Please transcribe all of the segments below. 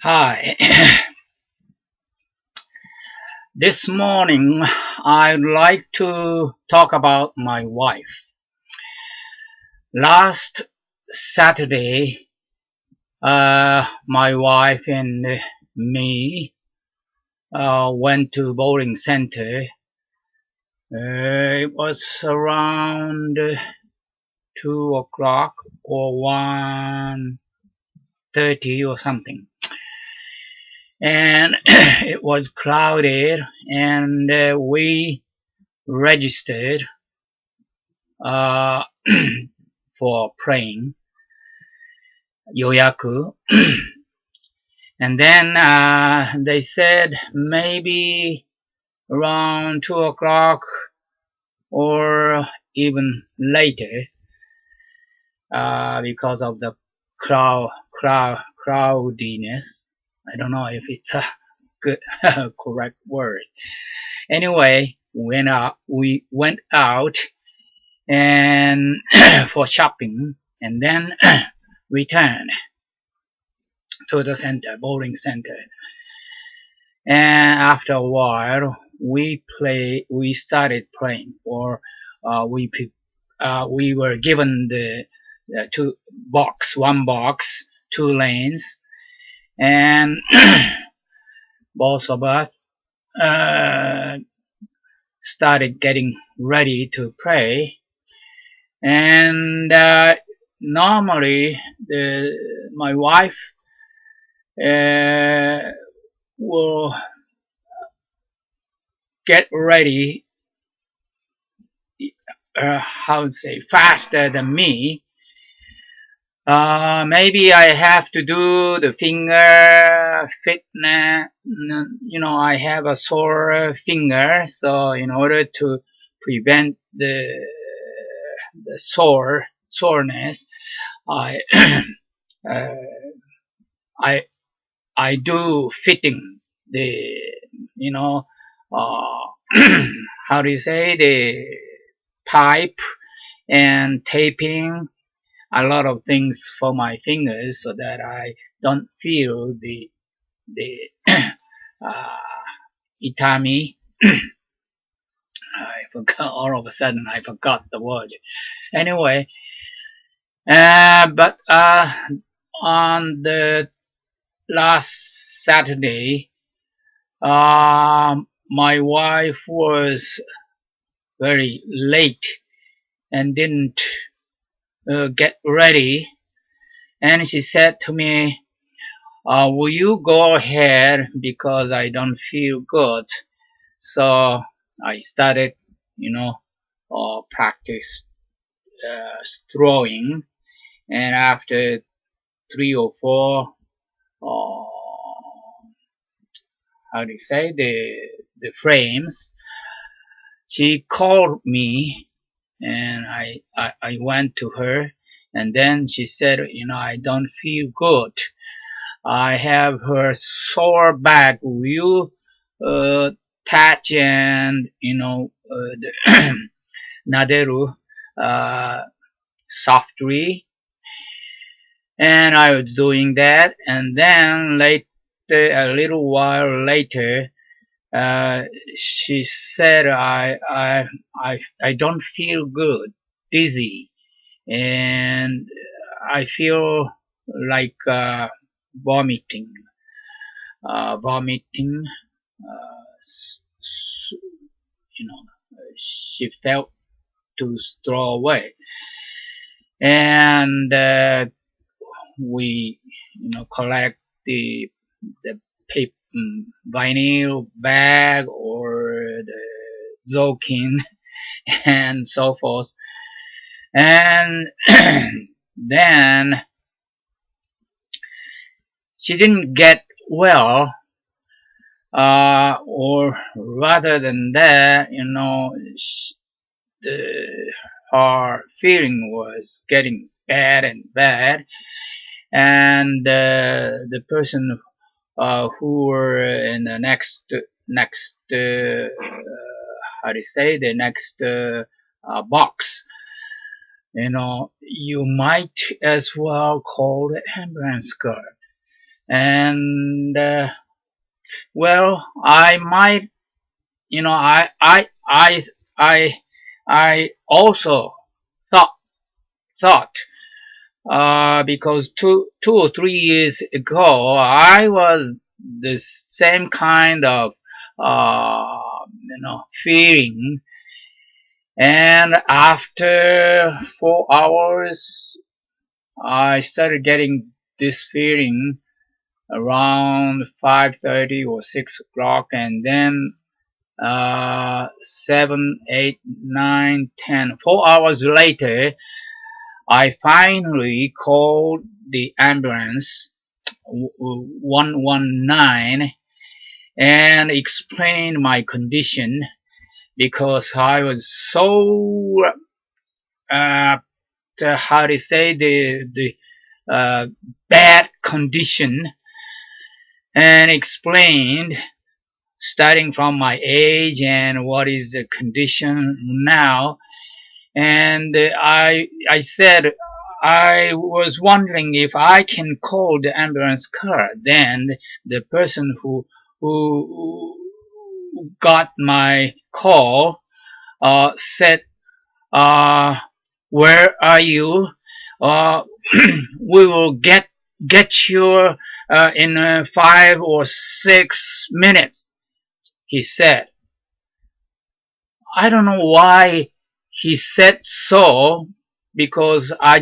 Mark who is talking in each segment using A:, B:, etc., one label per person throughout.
A: Hi. This morning I'd like to talk about my wife. Last Saturday, my wife and me went to bowling center. It was around 2 o'clock or 1:30 or something. And it was crowded, and we registered for praying, yoyaku. And then they said maybe around 2 o'clock or even later, because of the crowdiness. I don't know if it's a good correct word. Anyway, we went out and for shopping, and then returned to the center, bowling center. And after a while, we started playing, or we were given the one box, 2 lanes, and both of us started getting ready to play. And normally my wife will get ready faster than me. Maybe I have to do the finger fitness. I have a sore finger, so in order to prevent the soreness, I I do fitting the how do you say, the pipe, and taping a lot of things for my fingers so that I don't feel the itami. I forgot, all of a sudden I forgot the word. Anyway, but on the last Saturday, my wife was very late and didn't get ready, and she said to me, will you go ahead because I don't feel good. So I started practice throwing, and after 3 or 4 how do you say, the frames, she called me, and I went to her, and then she said, I don't feel good. I have her sore back. Will you touch and the naderu softly? And I was doing that, and then later, a little while later, she said, I don't feel good, dizzy, and I feel like vomiting. She felt to throw away, and we collect the paper, vinyl bag, or the zokin and so forth, and then she didn't get well, or rather than that, her feeling was getting bad and bad, and the person who were in the next how do you say, the next box, you might as well call the ambulance car. And well, I might, I I also thought thought because two or 3 years ago I was the same kind of feeling, and after 4 hours I started getting this feeling around 5:30 or 6 o'clock, and then 7, 8, 9, 10. 4 hours later, I finally called the ambulance 119 and explained my condition because I was so how to say the bad condition, and explained starting from my age and what is the condition now. And I said I was wondering if I can call the ambulance car. Then the person who got my call said, "Where are you? Uh, we will get you in 5 or 6 minutes," he said. I don't know why he said so, because I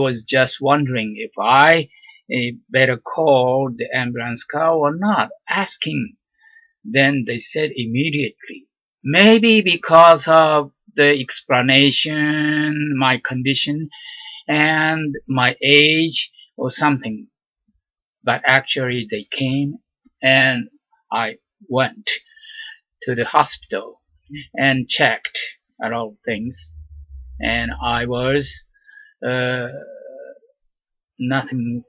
A: was just wondering if I better call the ambulance car or not, asking. Then they said immediately. Maybe because of the explanation, my condition, and my age or something. But actually they came, and I went to the hospital and checked a lot of things, and I was nothing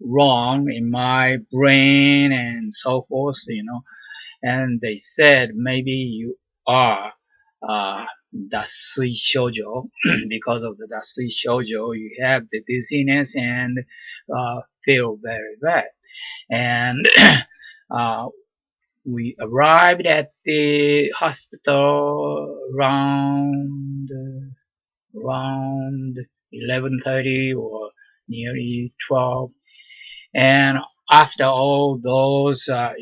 A: wrong in my brain and so forth, and they said maybe you are Dasui Shoujo. Because of the Dasui Shoujo you have the dizziness and feel very bad. And we arrived at the hospital around 11:30 or nearly 12. And after all those, the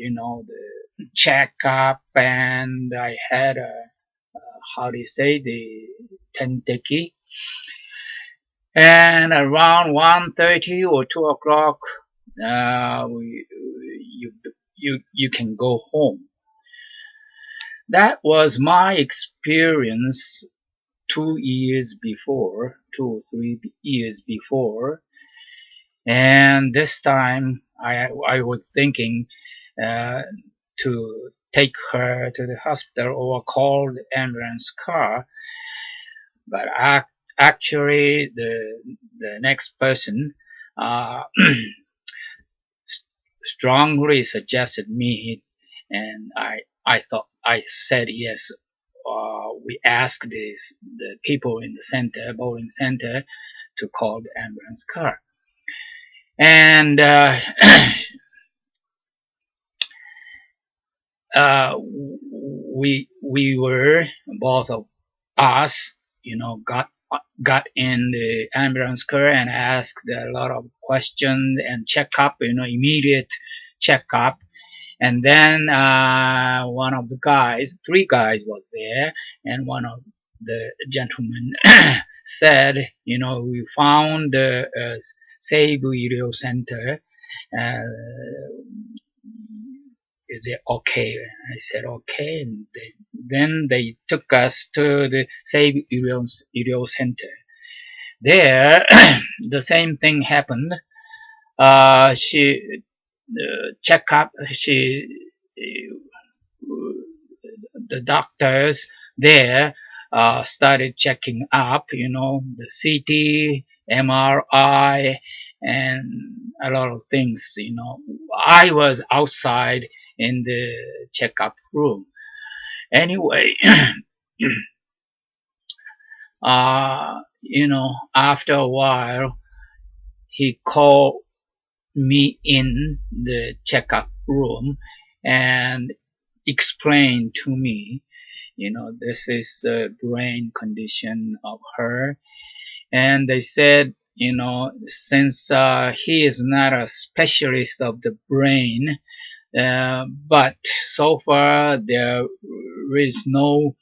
A: checkup, and I had how do you say, the tenteki. And around 1:30 or 2 o'clock, you can go home. That was my experience 2 or 3 years before. And this time I was thinking to take her to the hospital or call the ambulance car. But actually the next person strongly suggested me, and I said yes. We asked the people in the bowling center, to call the ambulance car. And we were, both of us, got in the ambulance car and asked a lot of questions and checkup, immediate checkup. And then one of the guys, 3 guys was there, and one of the gentlemen said, we found the Seibu Iryo Center. Is it okay? I said okay, and then they took us to the Seibu Iryo Center. There, the same thing happened. The doctors there started checking up, the CT, MRI, and a lot of things, I was outside in the checkup room. Anyway, after a while, he called me in the checkup room and explained to me, this is the brain condition of her. And they said, since he is not a specialist of the brain, but so far there is no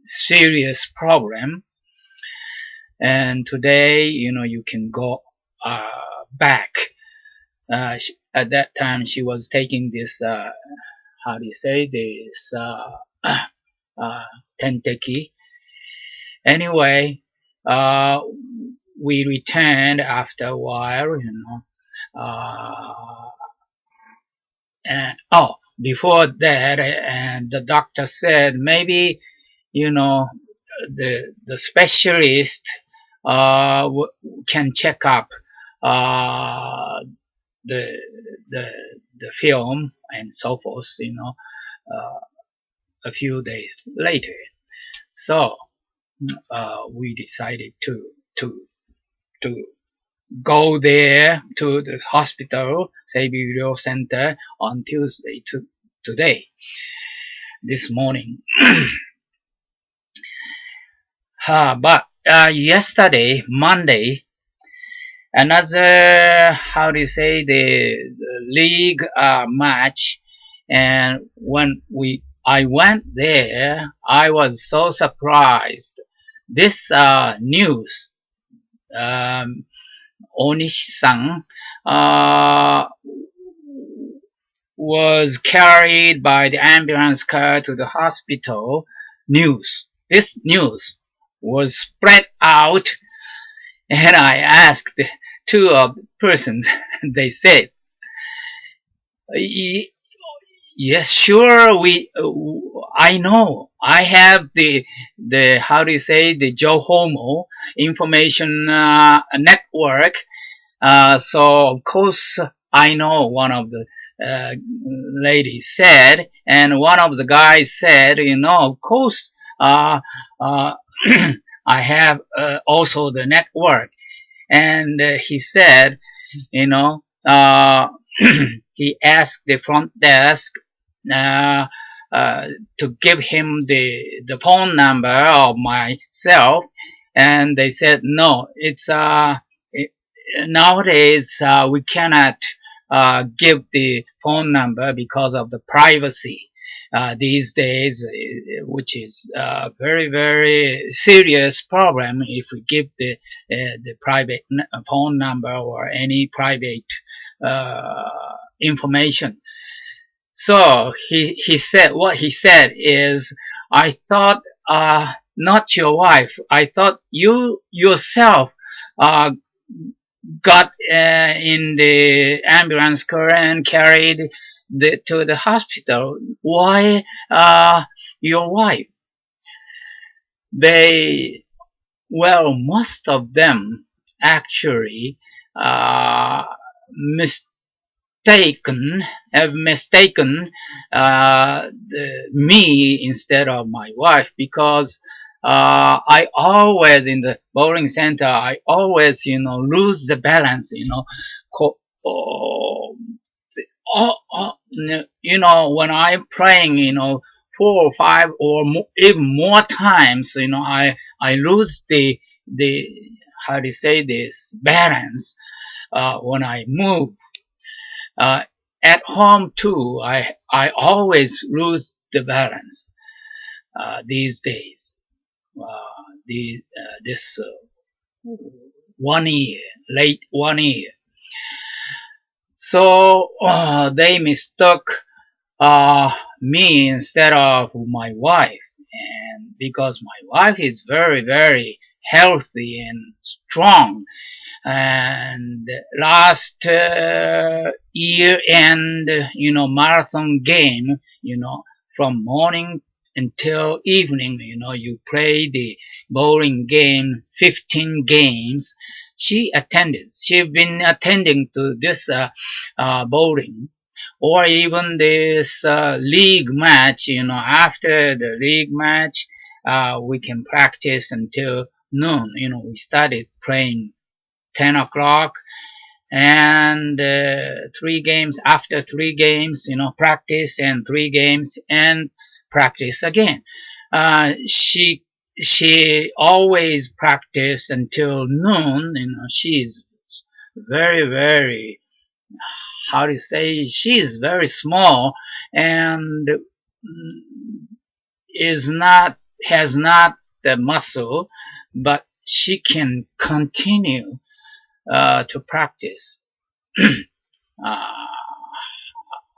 A: serious problem, and today you can go back. At that time she was taking this how do you say this Tenteki. Anyway, we returned after a while, and before that, and the doctor said maybe the specialist can check up the the film and so forth, a few days later. So we decided to go there to the hospital, Seibu Center, on Tuesday today, this morning. But yesterday, Monday, another, how do you say, the league match, and when I went there, I was so surprised. This news, Onishi-san was carried by the ambulance car to the hospital. This news was spread out, and I asked two of the persons. They said, yes, sure, I know. I have the how do you say, the Johomo information network. So of course I know, one of the ladies said, and one of the guys said, of course I have also the network. And he said, he asked the front desk to give him the phone number of myself, and they said no, it's nowadays we cannot give the phone number because of the privacy these days, which is a very, very serious problem if we give the private phone number or any private information. So he said, what he said is, I thought not your wife, I thought you yourself got in the ambulance car and carried to the hospital. Why your wife? Most of them actually have mistaken me instead of my wife, because I always, in the bowling center, I always, lose the balance, when I'm playing, 4 or 5 or even more times, I lose the how do you say this, balance when I move. At home too, I always lose the balance these days. This 1 year, late 1 year. So they mistook me instead of my wife, and because my wife is very, very healthy and strong, and last year end, marathon game, from morning until evening, you play the bowling game, 15 games. She's been attending to this bowling, or even this league match. After the league match, we can practice until noon. We started playing 10 o'clock, and 3 games. After 3 games, practice, and 3 games and practice again. She always practiced until noon. She's very, very, how to say, she is very small, and has not the muscle, but she can continue to practice.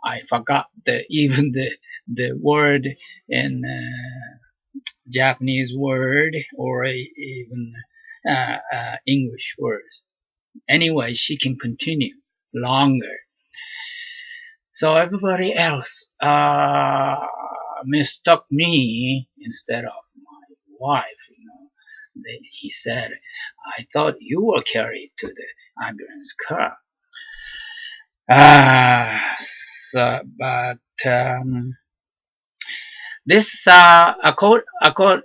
A: I forgot even the word in Japanese word, or even English words. Anyway, she can continue longer. So everybody else mistook me instead of my wife. He said, "I thought you were carried to the ambulance car." But this,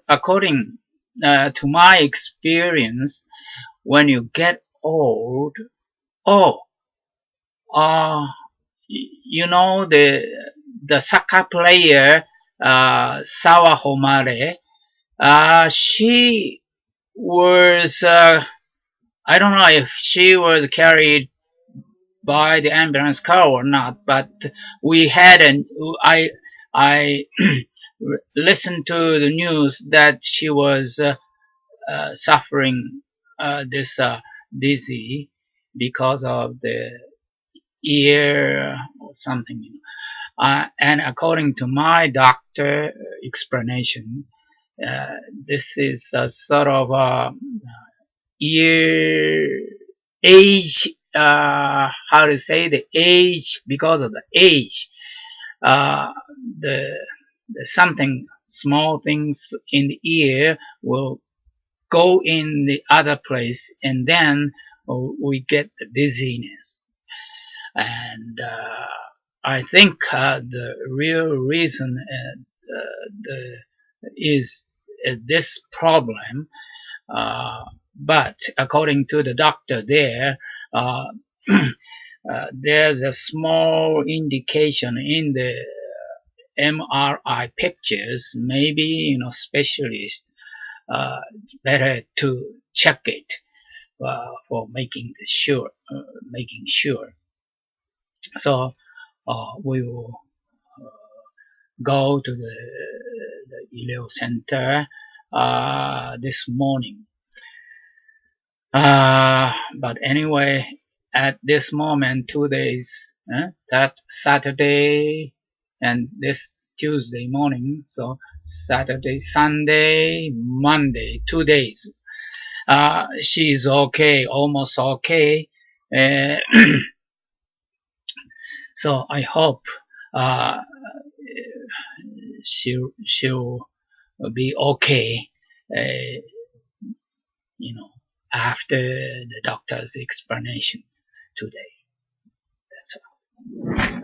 A: according to my experience, when you get old, the soccer player, Sawa Homare, she was, I don't know if she was carried by the ambulance car or not, but we had I listened to the news that she was suffering this disease because of the ear or something. And according to my doctor explanation, this is a sort of ear age, how to say, the age, because of the age, the something, small things in the ear will go in the other place, and then we get the dizziness. And I think the real reason is this problem. But according to the doctor there, there's a small indication in the MRI pictures. Maybe specialists better to check it for making sure. So we will go to the Ileo Center this morning. But anyway, at this moment, 2 days, that Saturday and this Tuesday morning, so Saturday, Sunday, Monday, 2 days, she's okay, almost okay. So I hope she'll be okay, after the doctor's explanation today. That's all.